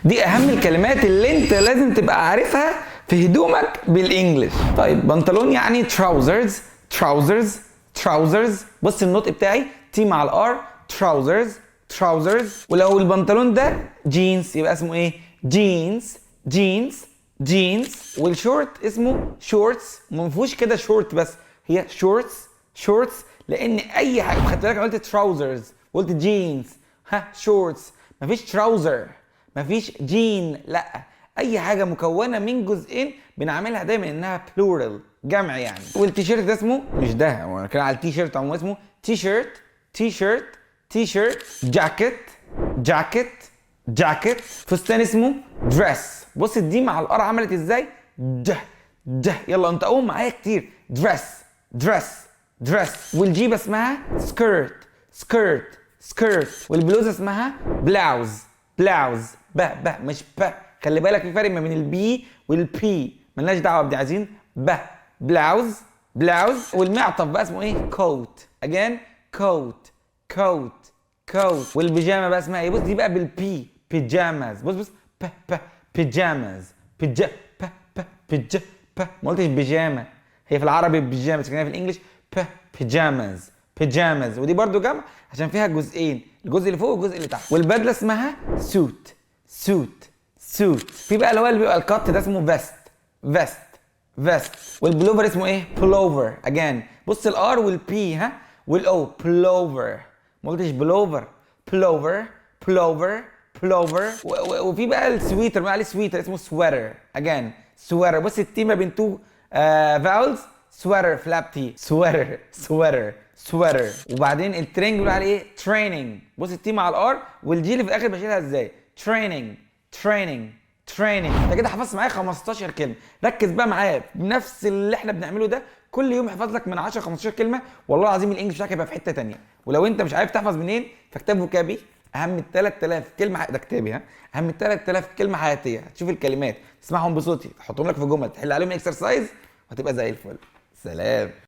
دي اهم الكلمات اللي انت لازم تبقى عارفها في هدومك بالانجلش. طيب بنطلون يعني تراوزرز، تراوزرز، تراوزرز. بص النطق بتاعي تي مع الار، تراوزرز، تراوزرز. ولو البنطلون ده جينز يبقى اسمه ايه؟ جينز، جينز، جينز. والشورت اسمه شورتس، ما فيهوش كده شورت بس، هي شورتس، شورتس. لان اي حاجه خدت بالك انا قلت تراوزرز وقلت جينز، ها شورتس، مفيش تراوزر، مفيش جين، لا. اي حاجه مكونه من جزئين بنعملها دايما انها بلورال، جمع يعني. والتيشيرت ده اسمه، مش ده هو كان على التيشيرت عموما، اسمه تي شيرت، تي شيرت، تي شيرت. جاكيت، جاكيت، جاكيت. فستان اسمه دريس. بص الدي مع الار عملت ازاي؟ ده، ده. يلا انت قوم معايا كتير. دريس، دريس، دريس. والجيبه اسمها سكيرت، سكيرت، سكيرت. والبلوزه اسمها بلاوز، بلاوز. مش ب. خلي بالك في فرق ما بين البي والبي، ملناش دعوه بدي، عايزين بلاوز، بلاوز. والمعطف بقى اسمه ايه؟ كوت، اجين كوت، كوت، كوت. والبيجامه بقى اسمها ايه؟ بص دي بقى بالبي، بيجاماز. بص بص بيجاماز، بيجا بيجا. ما قلتش بيجامه، هي في العربي بيجامه لكن هي في الانجليش بيجاماز، بيجاماز. ودي برضو جمع عشان فيها جزئين، الجزء اللي فوق والجزء اللي تحت. والبدله اسمها سوت، سوت، سوت. في بقى اللي بيبقى الكات ده اسمه فيست، فيست، فيست. والبلوفر اسمه ايه؟ بلوفر، اجان. بص الار والبي ها والاو، بلوفر. ما قلتش بلوفر، بلوفر، بلوفر، بلوفر. وفي بقى السويتر، ما عليه سويتر اسمه سويتر، اجان سويتر. بص التي ما بين تو فاولز، سويتر، فلاب تي، سويتر، سويتر، سويتر. وبعدين الترينج بيقول عليه ايه؟ تريننج. بص التي مع الار والجي اللي في الاخر بشيلها ازاي؟ تريننج، تريننج، تريننج. انت كده حفظت معايا 15 كلمه. ركز بقى معايا بنفس اللي احنا بنعمله ده كل يوم، احفظ لك من 10 15 كلمه، والله العظيم الانجليش بتاعك هيبقى في حته ثانيه. ولو انت مش عارف تحفظ منين، فكتاب فوكابي اهم 3000 كلمه ده كتابي ها، اهم 3000 كلمه حياتيه. هتشوف الكلمات تسمعهم بصوتي، تحطهم لك في جمل، تحل عليهم اكسرسايز، وهتبقى زي الفل. سلام.